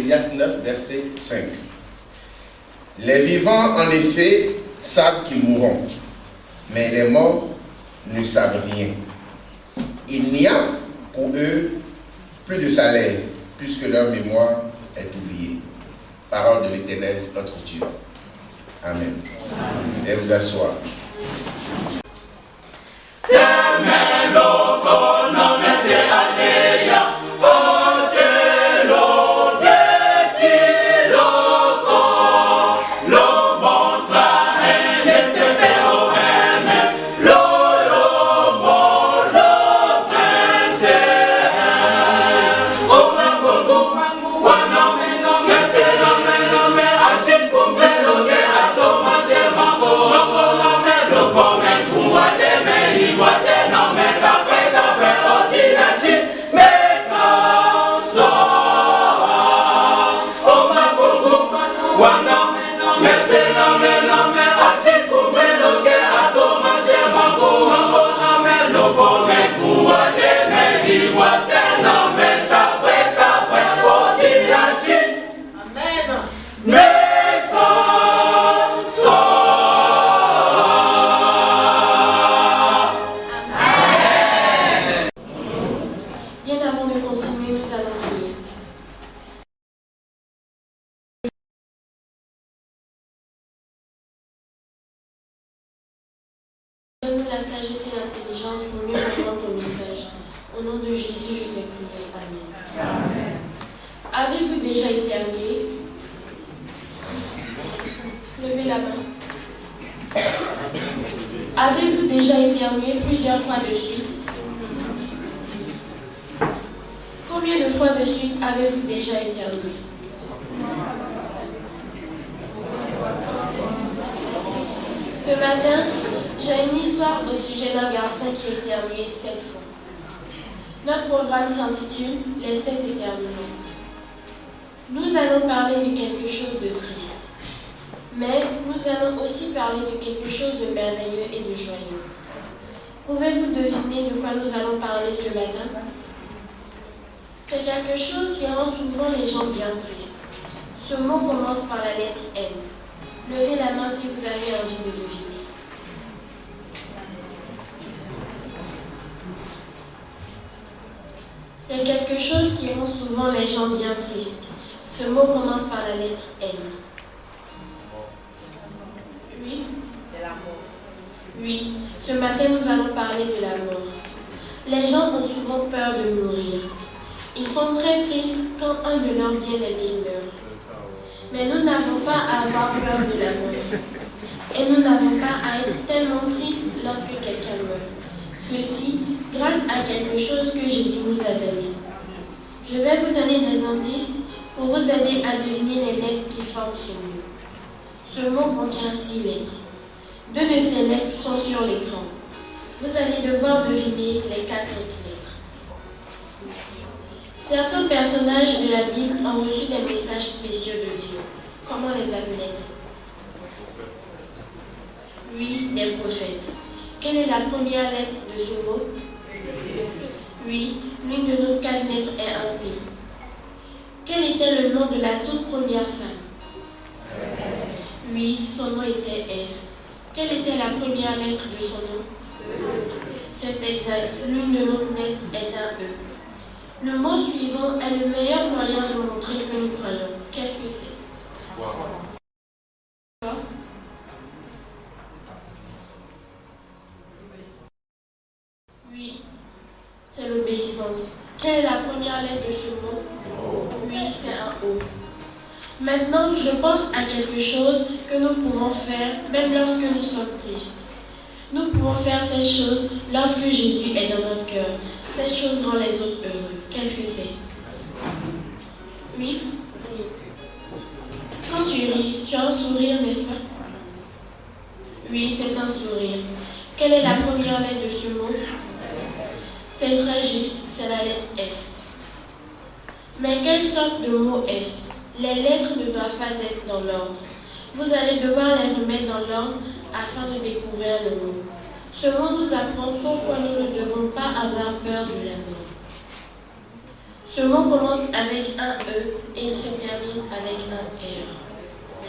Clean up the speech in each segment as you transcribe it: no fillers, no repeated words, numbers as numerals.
Ecclésiaste 9, verset 5. Les vivants, en effet, savent qu'ils mourront, mais les morts ne savent rien. Il n'y a pour eux plus de salaire, puisque leur mémoire est oubliée. Parole de l'Éternel, notre Dieu. Amen. Et vous asseoir. Donne-nous la sagesse et l'intelligence pour mieux comprendre ton message. Au nom de Jésus, je t'ai prié. Amen. Amen. Avez-vous déjà éternué? Levez la main. Avez-vous déjà éternué plusieurs fois de suite? Combien de fois de suite avez-vous déjà éternué? Ce matin, j'ai une histoire au sujet d'un garçon qui a éternué 7 fois. Notre programme s'intitule « Les 7 éternuements ». Nous allons parler de quelque chose de triste, mais nous allons aussi parler de quelque chose de merveilleux et de joyeux. Pouvez-vous deviner de quoi nous allons parler ce matin? C'est quelque chose qui rend souvent les gens bien tristes. Ce mot commence par la lettre M. Levez la main si vous avez envie de deviner. C'est quelque chose qui rend souvent les gens bien tristes. Ce mot commence par la lettre M. Oui? C'est la mort. Oui, ce matin nous allons parler de la mort. Les gens ont souvent peur de mourir. Ils sont très tristes quand un de leurs bien-aimés meurt. Mais nous n'avons pas à avoir peur de la mort. Et nous n'avons pas à être tellement tristes lorsque quelqu'un meurt. Ceci grâce à quelque chose que Jésus nous a donné. Je vais vous donner des indices pour vous aider à deviner les lettres qui forment ce mot. Ce mot contient 6 lettres. 2 de ces lettres sont sur l'écran. Vous allez devoir deviner les 4 autres lettres. Certains personnages de la Bible ont reçu des messages spéciaux de Dieu. Comment les appelait-on? Oui, des prophètes. Quelle est la première lettre de ce mot? Oui, l'une de nos 4 lettres est un P. Quel était le nom de la toute première femme? Oui, son nom était Ève. Quelle était la première lettre de son nom? C'est exact, l'une de nos lettres est un E. Le mot suivant est le meilleur moyen de montrer que nous croyons. Qu'est-ce que c'est? Oui, c'est l'obéissance. Quelle est la première lettre de ce mot? Oui, c'est un O. Maintenant, je pense à quelque chose que nous pouvons faire même lorsque nous sommes tristes. Nous pouvons faire ces choses lorsque Jésus est dans notre cœur. Ces choses rendent les autres heureux. Qu'est-ce que c'est? Oui? Quand tu ris, tu as un sourire, n'est-ce pas? Oui, c'est un sourire. Quelle est la première lettre de ce mot? C'est très juste, c'est la lettre S. Mais quelle sorte de mot est-ce? Les lettres ne doivent pas être dans l'ordre. Vous allez devoir les remettre dans l'ordre afin de découvrir le mot. Ce mot nous apprend pourquoi nous ne devons pas avoir peur de la mort. Ce mot commence avec un E et il se termine avec un R.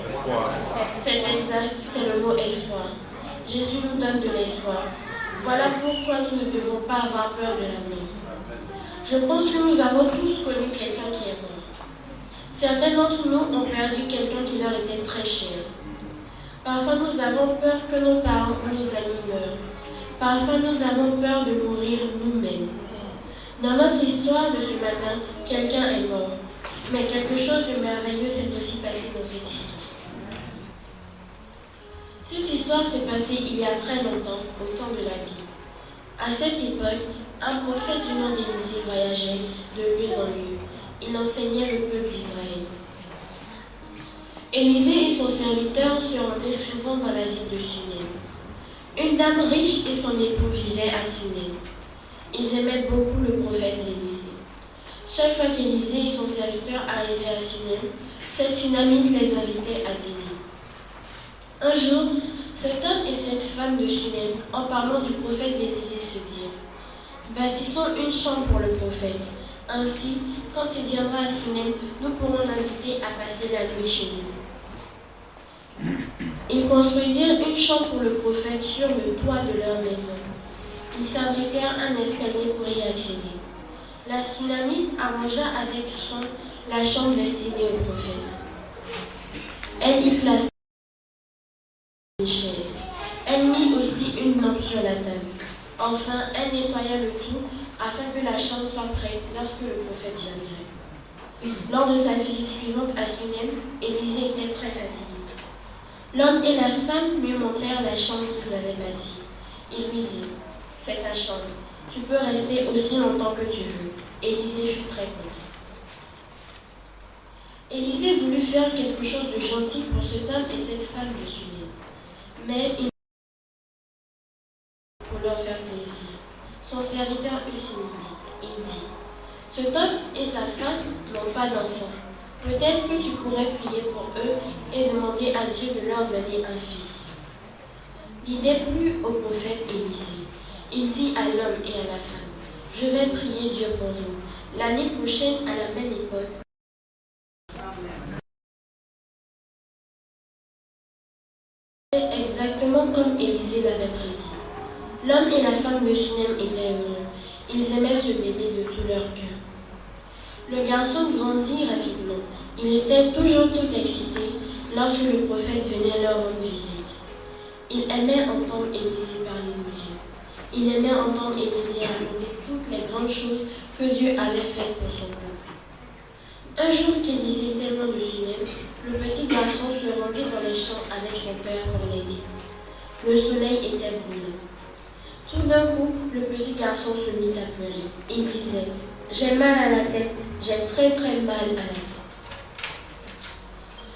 Espoir. C'est exact, c'est le mot espoir. Jésus nous donne de l'espoir. Voilà pourquoi nous ne devons pas avoir peur de la mort. Je pense que nous avons tous connu quelqu'un qui est mort. Certains d'entre nous ont perdu quelqu'un qui leur était très cher. Parfois nous avons peur que nos parents ou nos amis meurent. Parfois nous avons peur de mourir nous-mêmes. Dans notre histoire de ce matin, quelqu'un est mort. Mais quelque chose de merveilleux s'est aussi passé dans cette histoire. Cette histoire s'est passée il y a très longtemps, au temps de la Bible. À cette époque, un prophète du nom d'Élisée voyageait de lieu en lieu. Il enseignait le peuple d'Israël. Élisée et son serviteur se rendaient souvent dans la ville de Sunem. Une dame riche et son époux vivaient à Sunem. Ils aimaient beaucoup le prophète Élisée. Chaque fois qu'Élisée et son serviteur arrivaient à Sunem, cette Sunamite les invitait à dîner. Un jour, cet homme et cette femme de Sunem, en parlant du prophète Élisée, se dirent: bâtissons une chambre pour le prophète. Ainsi, quand il viendra à Sunem, nous pourrons l'inviter à passer la nuit chez nous. Ils construisirent une chambre pour le prophète sur le toit de leur maison. Ils fabriquèrent un escalier pour y accéder. La Sunamite arrangea avec soin la chambre destinée au prophète. Elle y plaça une chaise. Elle mit aussi une lampe sur la table. Enfin, elle nettoya le tout afin que la chambre soit prête lorsque le prophète viendrait. Lors de sa visite suivante à Sunem, Élisée était très fatigué. L'homme et la femme lui montrèrent la chambre qu'ils avaient bâtie. Il lui dit: c'est ta chambre. Tu peux rester aussi longtemps que tu veux. Élisée fut très content. Élisée voulut faire quelque chose de gentil pour cet homme et cette femme de Sunem. Mais il pour leur faire plaisir. Son serviteur eut une idée. Il dit: cet homme et sa femme n'ont pas d'enfant. Peut-être que tu pourrais prier pour eux et demander à Dieu de leur donner un fils. L'idée plut au prophète Élisée. Il dit à l'homme et à la femme: je vais prier Dieu pour vous. L'année prochaine, à la même époque, c'est exactement comme Élisée l'avait prédit. L'homme et la femme de Sunem étaient heureux. Ils aimaient ce bébé de tout leur cœur. Le garçon grandit rapidement. Il était toujours tout excité lorsque le prophète venait leur rendre visite. Il aimait entendre Élisée parler de Dieu. Il aimait entendre Élisée raconter toutes les grandes choses que Dieu avait faites pour son peuple. Un jour qu'Élisée était loin de Sunem, le petit garçon se rendit dans les champs avec son père pour l'aider. Le soleil était brûlant. Tout d'un coup, le petit garçon se mit à pleurer. Il disait: j'ai mal à la tête, j'ai très très mal à la tête.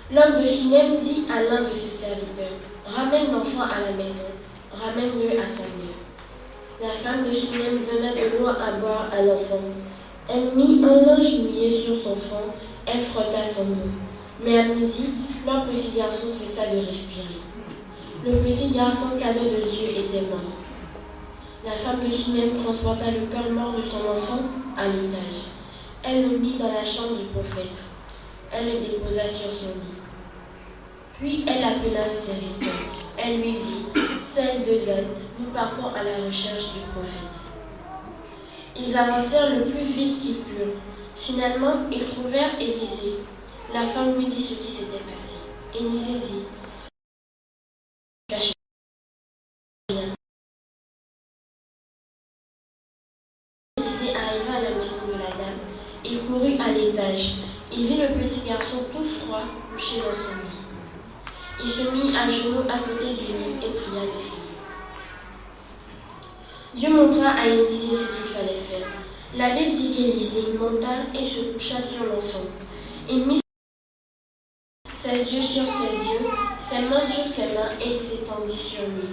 L'homme de Sunem dit à l'un de ses serviteurs: ramène l'enfant à la maison, ramène-le à sa mère. La femme de Sunem donna de l'eau à boire à l'enfant. Elle mit un linge mouillé sur son front, elle frotta son dos. Mais à midi, leur petit garçon cessa de respirer. Le petit garçon cadeau de Dieu était mort. La femme de Sunem transporta le cœur mort de son enfant à l'étage. Elle le mit dans la chambre du prophète. Elle le déposa sur son lit. Puis elle appela un serviteur. Elle lui dit: celles deux hommes, nous partons à la recherche du prophète. Ils avancèrent le plus vite qu'ils purent. Finalement, ils trouvèrent Élisée. La femme lui dit ce qui s'était passé. Élisée dit: cachez rien. Élisée arriva à la maison de la dame. Il courut à l'étage. Il vit le petit garçon tout froid couché dans son lit. Il se mit à genoux à côté du lit et pria le Seigneur. Dieu montra à Élisée ce qu'il fallait faire. La Bible dit qu'Élisée monta et se coucha sur l'enfant. Il mit ses yeux sur ses yeux, ses mains sur ses mains et il s'étendit sur lui.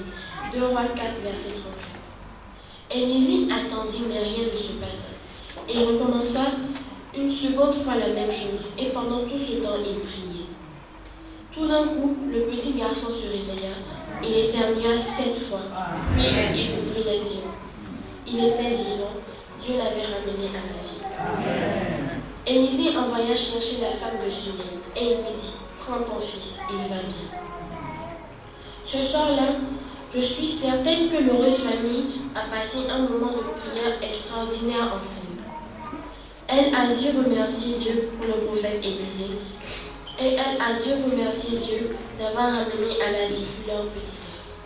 2 Rois 4, verset 34. Élisée attendit, mais rien ne se passa. Et il recommença une seconde fois la même chose, et pendant tout ce temps, il priait. Tout d'un coup, le petit garçon se réveilla. Il éternua 7 fois, puis il ouvrit les yeux. Il était vivant. Dieu l'avait ramené à la vie. Élisée envoya chercher la femme de Sunem et il lui dit, prends ton fils, il va bien. Ce soir-là, je suis certaine que l'heureuse famille a passé un moment de prière extraordinaire ensemble. Elle a dû remercier Dieu pour le prophète Élisée et elle a dû remercier Dieu d'avoir ramené à la vie leur petit garçon.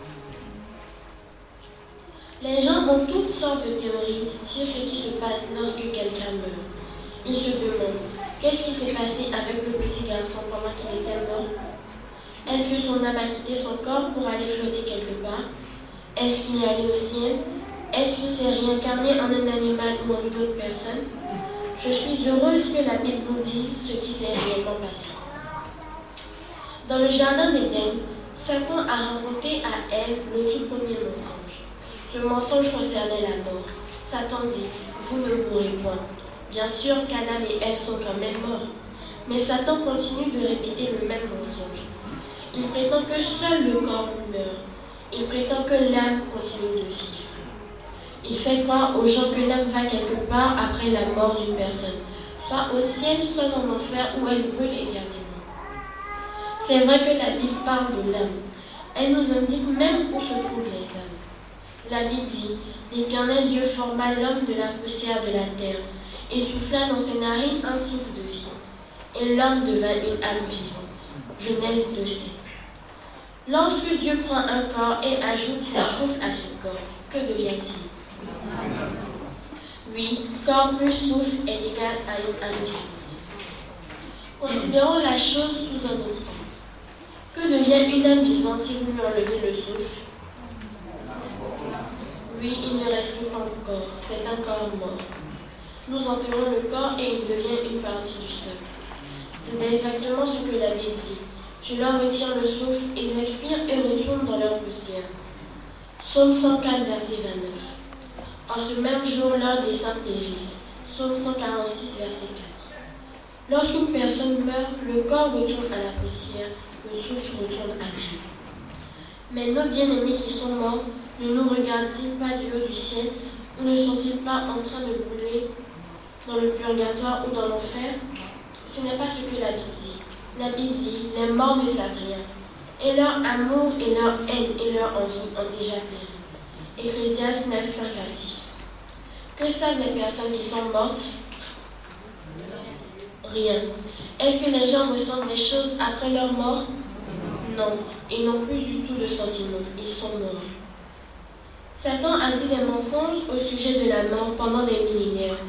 Les gens ont toutes sortes de théories sur ce qui se passe lorsque quelqu'un meurt. Ils se demandent, qu'est-ce qui s'est passé avec le petit garçon pendant qu'il était mort? Est-ce que son âme a quitté son corps pour aller flotter quelque part? Est-ce qu'il est allé au ciel? Est-ce qu'il s'est réincarné en un animal ou en une autre personne? Je suis heureuse que la Bible nous dise ce qui s'est réellement passé. Dans le jardin d'Éden, Satan a raconté à Ève le tout premier mensonge. Ce mensonge concernait la mort. Satan dit, vous ne mourrez point. Bien sûr qu'Adam et Ève sont quand même morts. Mais Satan continue de répéter le même mensonge. Il prétend que seul le corps meurt. Il prétend que l'âme continue de vivre. Il fait croire aux gens que l'âme va quelque part après la mort d'une personne, soit au ciel, soit en enfer où elle brûle éternellement. C'est vrai que la Bible parle de l'âme. Elle nous indique même où se trouvent les âmes. La Bible dit, l'Éternel Dieu forma l'homme de la poussière de la terre et souffla dans ses narines un souffle de vie. Et l'homme devint une âme vivante. Genèse 2:7. Lorsque Dieu prend un corps et ajoute son souffle à ce corps, que devient-il? Oui, corps plus souffle est égal à une âme vivante. Considérons la chose sous un autre angle. Que devient une âme vivante si vous lui enlevez le souffle? Oui, il ne reste plus qu'un corps, c'est un corps mort. Nous enterrons le corps et il devient une partie du sol. C'est exactement ce que la Bible dit. Tu leur retires le souffle, ils expirent et retournent dans leur poussière. Psaume 104, verset 29. En ce même jour, l'heure des saints périssent. Psaume 146, verset 4. Lorsqu'une personne meurt, le corps retourne à la poussière, le souffle retourne à Dieu. Mais nos bien-aimés qui sont morts, ne nous regardent-ils pas du haut du ciel, ou ne sont-ils pas en train de brûler dans le purgatoire ou dans l'enfer? Ce n'est pas ce que la Bible dit. La Bible dit, les morts ne savent rien, et leur amour et leur haine et leur envie ont déjà péri. Ecclésiaste 9, 5 à 6. Que savent les personnes qui sont mortes? Rien. Est-ce que les gens ressentent des choses après leur mort? Non, ils n'ont plus du tout de sentiments, ils sont morts. Satan a dit des mensonges au sujet de la mort pendant des millénaires.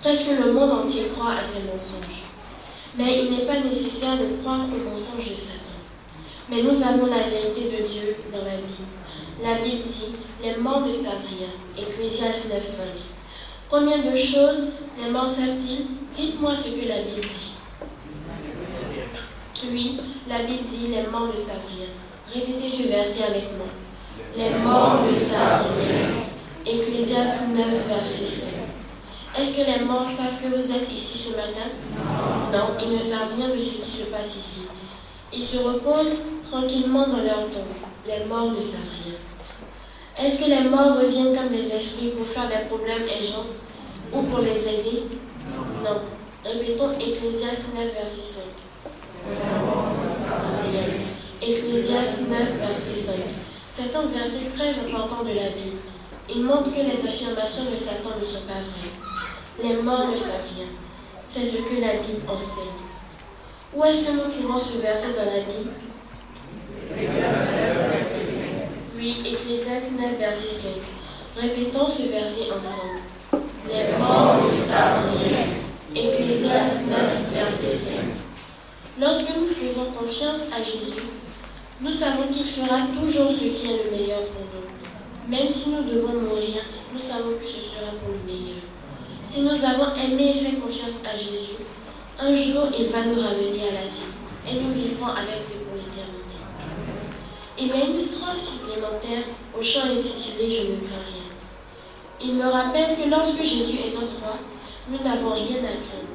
Presque le monde entier croit à ces mensonges. Mais il n'est pas nécessaire de croire aux mensonges de Satan. Mais nous avons la vérité de Dieu dans la Bible. La Bible dit, les morts ne savent rien. Ecclésiaste 9, 5. Combien de choses les morts savent-ils? Dites-moi ce que la Bible dit. Oui, la Bible dit, les morts ne savent rien. Répétez ce verset avec moi. Les morts ne savent rien. Ecclésiaste 9, verset 5. Est-ce que les morts savent que vous êtes ici ce matin? Non, ils ne savent rien de ce qui se passe ici. Ils se reposent tranquillement dans leur tombe. Les morts ne savent rien. Est-ce que les morts reviennent comme des esprits pour faire des problèmes aux gens ou pour les aider? Non. Répétons Ecclésiaste 9, verset 5. Ecclésiaste 9, verset 5. C'est un verset très important de la Bible. Il montre que les affirmations de Satan ne sont pas vraies. Les morts ne savent rien. C'est ce que la Bible enseigne. Où est-ce que nous trouvons ce verset dans la Bible? Oui, Ecclésiaste 9, verset 5. Répétons ce verset ensemble. Les morts ne savent rien. Ecclésiaste 9, verset 5. Lorsque nous faisons confiance à Jésus, nous savons qu'il fera toujours ce qui est le meilleur pour nous. Même si nous devons mourir, nous savons que ce sera pour le meilleur. Si nous avons aimé et fait confiance à Jésus, un jour il va nous ramener à la vie et nous vivrons avec lui pour l'éternité. Il y a une strophe supplémentaire au chant intitulé « Je ne crains rien ». Il me rappelle que lorsque Jésus est notre roi, nous n'avons rien à craindre.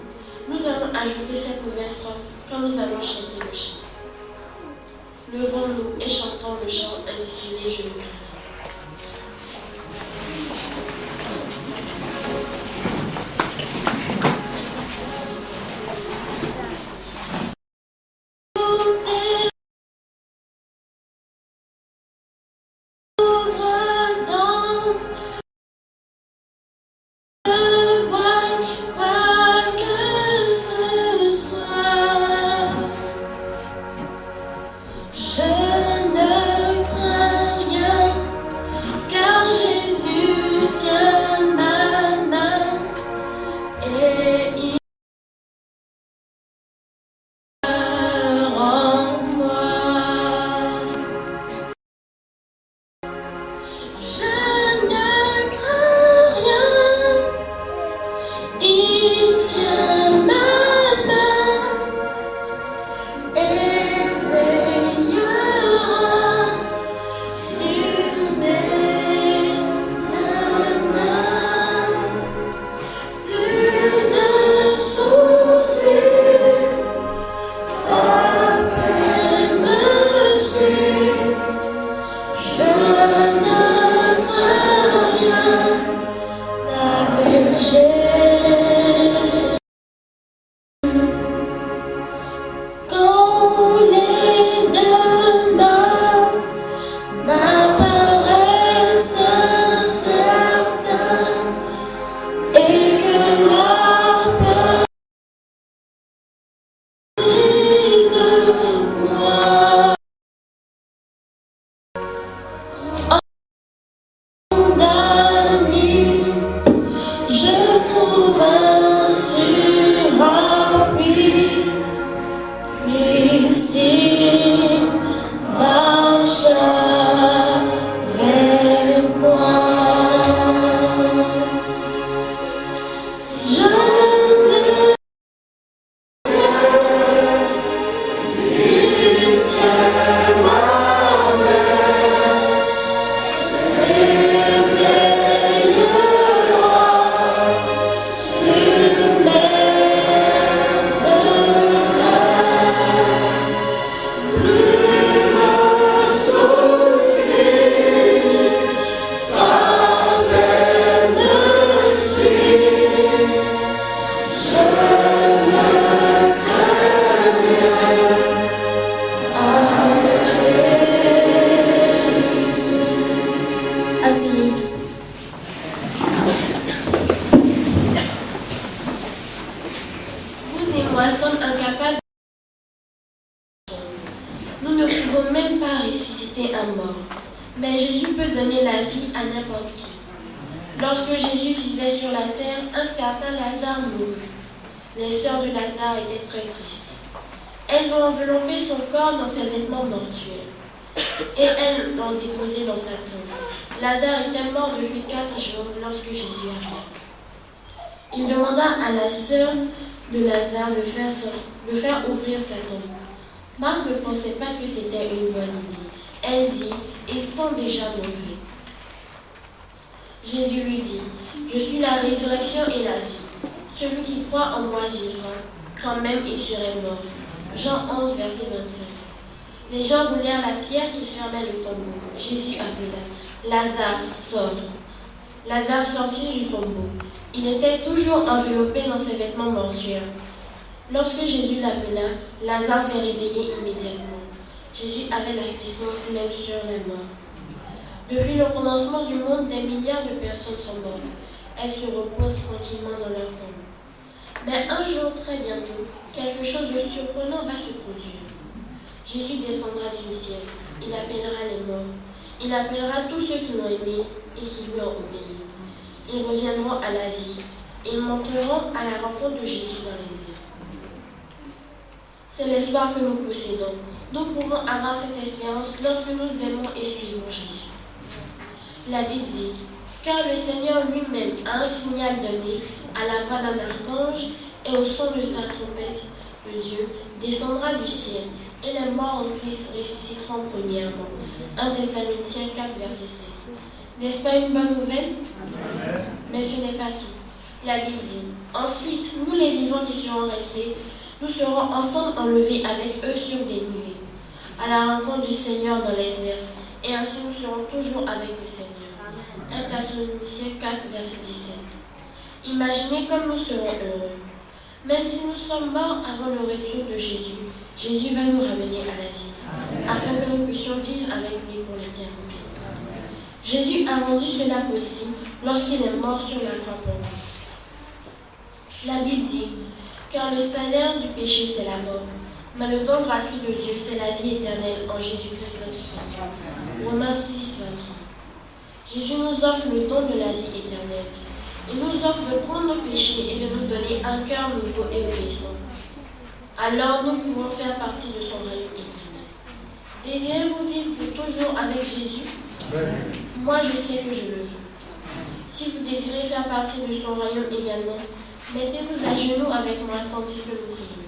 Nous allons ajouter cette nouvelle strophe quand nous allons chanter le chant. Levons-nous et chantons le chant intitulé « Je ne crains rien ». Vous et moi sommes incapables. Nous ne pouvons même pas ressusciter un mort. Mais Jésus peut donner la vie à n'importe qui. Lorsque Jésus vivait sur la terre, un certain Lazare mourut. Les sœurs de Lazare étaient très tristes. Elles ont enveloppé son corps dans ses vêtements mortuaires et elles l'ont déposé dans sa tombe. Lazare était mort depuis 4 jours lorsque Jésus arriva. Il demanda à la sœur de Lazare de faire ouvrir sa tombe. Marthe ne pensait pas que c'était une bonne idée. Elle dit, ils sont déjà mauvais. Jésus lui dit, je suis la résurrection et la vie. Celui qui croit en moi vivra, quand même il serait mort. Jean 11, verset 25. Les gens roulèrent la pierre qui fermait le tombeau. Jésus appela, Lazare, sort. Lazare sortit du tombeau. Il était toujours enveloppé dans ses vêtements mortuaires. Lorsque Jésus l'appela, Lazare s'est réveillé immédiatement. Jésus avait la puissance même sur la mort. Depuis le commencement du monde, des milliards de personnes sont mortes. Elles se reposent tranquillement dans leur tombe. Mais un jour, très bientôt, quelque chose de surprenant va se produire. Jésus descendra du ciel. Il appellera les morts. Il appellera tous ceux qui l'ont aimé et qui lui ont obéi. Ils reviendront à la vie. Ils monteront à la rencontre de Jésus dans les airs. C'est l'espoir que nous possédons. Nous pouvons avoir cette espérance lorsque nous aimons et suivons Jésus. La Bible dit, car le Seigneur lui-même a un signal donné à la voix d'un archange et au son de sa trompette de Dieu descendra du ciel et les morts en Christ ressusciteront premièrement. 1 Thessaloniciens 4, verset 16. N'est-ce pas une bonne nouvelle? Amen. Mais ce n'est pas tout. La Bible dit, ensuite, nous les vivants qui serons restés, nous serons ensemble enlevés avec eux sur des nuées, à la rencontre du Seigneur dans les airs, et ainsi nous serons toujours avec le Seigneur. 1 Thessaloniciens 4, verset 17. Imaginez comme nous serons heureux. Même si nous sommes morts avant le retour de Jésus, Jésus va nous ramener à la vie, afin que nous puissions vivre avec lui pour l'éternité. Jésus a rendu cela possible lorsqu'il est mort sur la croix pour nous. La Bible dit, car le salaire du péché c'est la mort, mais le don gratuit de Dieu c'est la vie éternelle en Jésus-Christ notre Seigneur. Romains 6, 23. Jésus nous offre le don de la vie éternelle. Il nous offre de prendre nos péchés et de nous donner un cœur nouveau et obéissant. Alors nous pouvons faire partie de son royaume éternel. Désirez-vous vivre pour toujours avec Jésus? Moi je sais que je le veux. Si vous désirez faire partie de son royaume également, mettez-vous à genoux avec moi tandis que nous prions.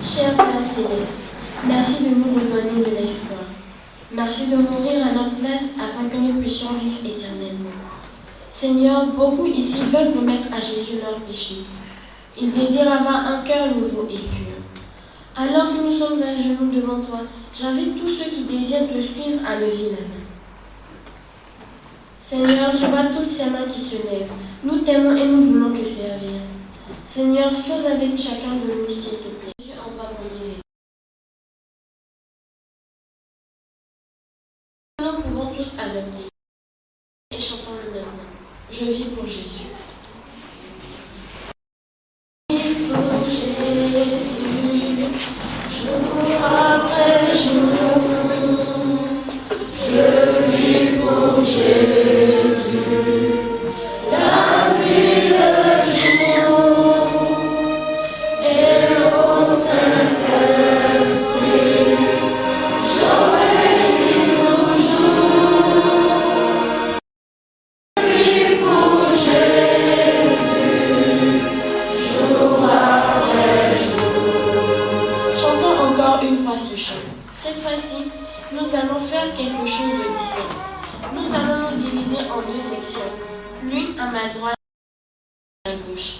Cher Père Céleste, merci de nous redonner de l'espoir. Merci de mourir à notre place afin que nous puissions vivre éternellement. Seigneur, beaucoup ici veulent remettre à Jésus leurs péchés. Ils désirent avoir un cœur nouveau et pur. Alors que nous sommes à genoux devant toi, j'invite tous ceux qui désirent te suivre à lever la main. Seigneur, tu vois toutes ces mains qui se lèvent. Nous t'aimons et nous voulons te servir. Seigneur, sois avec chacun de nous, s'il te plaît. Jésus envoie pour nous aider. Nous pouvons tous adopter. Et chantons le même nom. Je vis pour Jésus. Je vis pour Jésus, jour après jour. Je vis pour Jésus, la nuit, le jour, et au Saint-Esprit, j'obéis toujours. Je vis pour Jésus, jour après jour. Chantons encore une fois ce chant. Cette fois-ci, nous allons faire quelque chose de différent. Nous allons nous diviser en deux sections, l'une à ma droite et à ma gauche.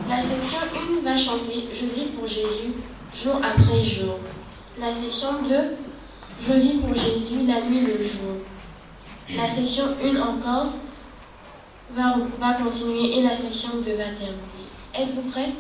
La section 1 va chanter « Je vis pour Jésus, jour après jour ». La section 2 « Je vis pour Jésus, la nuit, le jour ». La section 1 encore va continuer et la section 2 va terminer. Êtes-vous prêts?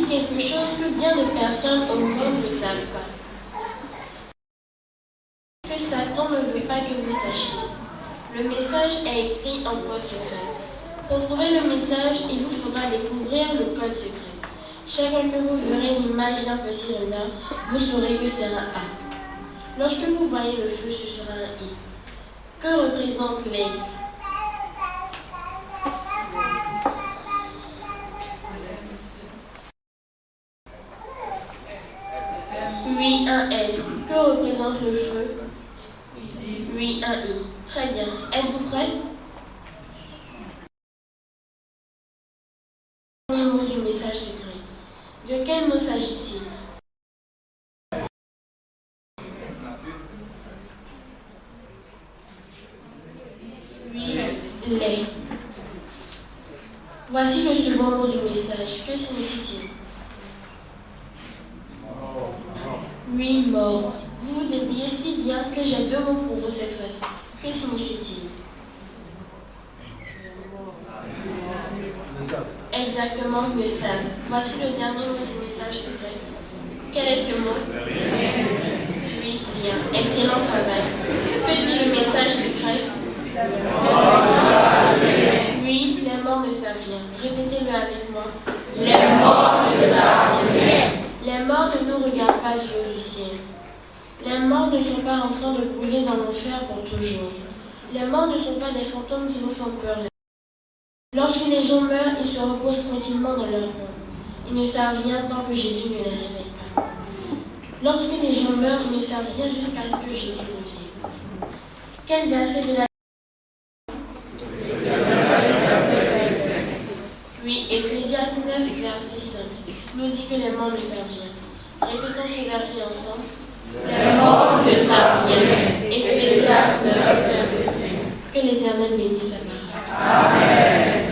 quelque chose que bien de personnes au monde ne savent pas. Que Satan ne veut pas que vous sachiez. Le message est écrit en code secret. Pour trouver le message, il vous faudra découvrir le code secret. Chaque fois que vous verrez l'image d'un petit renard, vous saurez que c'est un A. Lorsque vous voyez le feu, ce sera un I. Que représente l'aigle? Oui, un L. Que représente le feu? Oui, un I. Très bien. Êtes-vous prêts? Premier mot du message secret. De quel mot s'agit-il? Oui, les. Voici le second mot du message. Que signifie-t-il? Oui, mort. Vous vous débrouillez si bien que j'ai deux mots pour vous cette fois-ci. Que signifie-t-il? Exactement, le savent. Voici le dernier mot du message secret. Quel est ce mot? Oui, bien. Excellent travail. Que dit le message secret? Oui, les morts ne savent rien. Répétez-le avec moi. Les morts ne savent rien. Les morts ne nous regardent pas sur le ciel. Les morts ne sont pas en train de brûler dans l'enfer pour toujours. Les morts ne sont pas des fantômes qui nous font peur. Lorsque les gens meurent, ils se reposent tranquillement dans leur tombe. Ils ne savent rien tant que Jésus ne les réveille pas. Lorsque les gens meurent, ils ne savent rien jusqu'à ce que Jésus revienne. Quel verset de la Oui, Ecclésiaste 9, verset 5, nous dit que les morts ne savent rien. Répétons ce verset ensemble. Les morts ne savent rien. Ecclésiaste 9, verset 5. Que l'Éternel bénisse sa parole. Amen.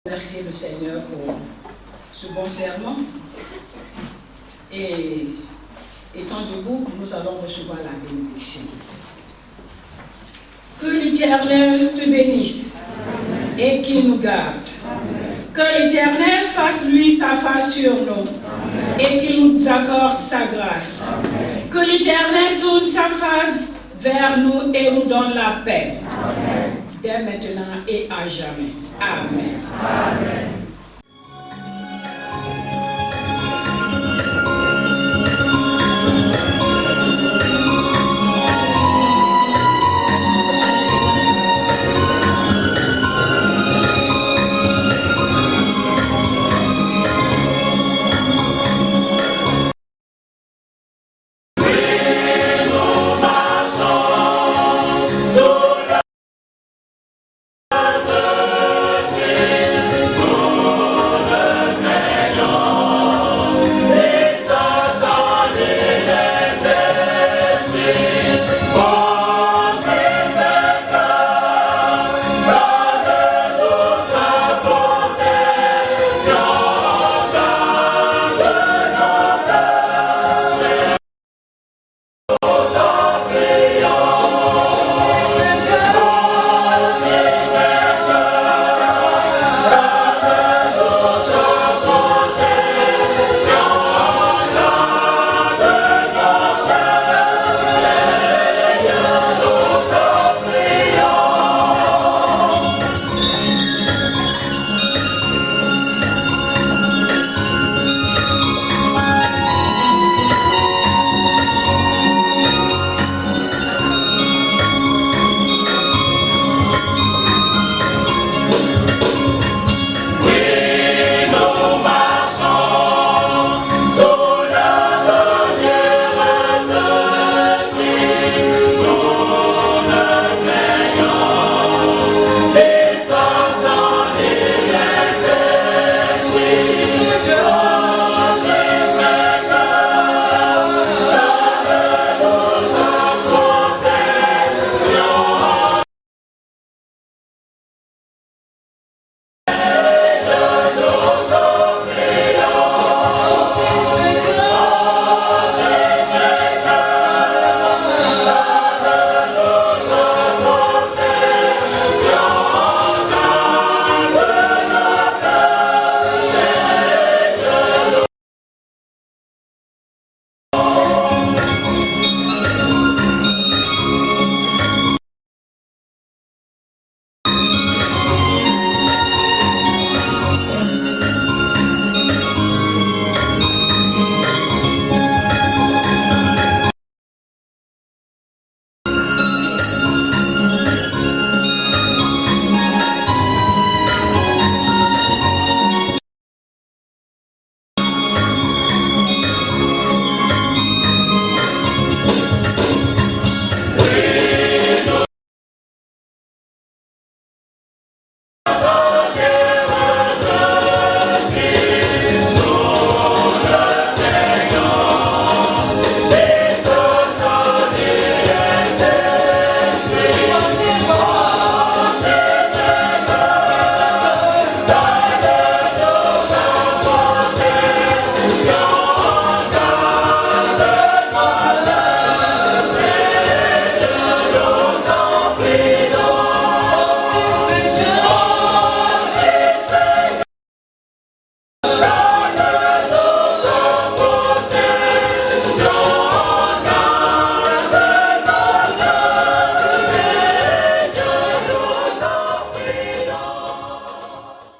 Remercier le Seigneur pour ce bon serment. Et étant debout, nous allons recevoir la bénédiction. Que l'Éternel te bénisse et qu'il nous garde. Que l'Éternel fasse lui sa face sur nous et qu'il nous accorde sa grâce. Que l'Éternel tourne sa face vers nous et nous donne la paix. Dès maintenant et à jamais. Amen. Amen.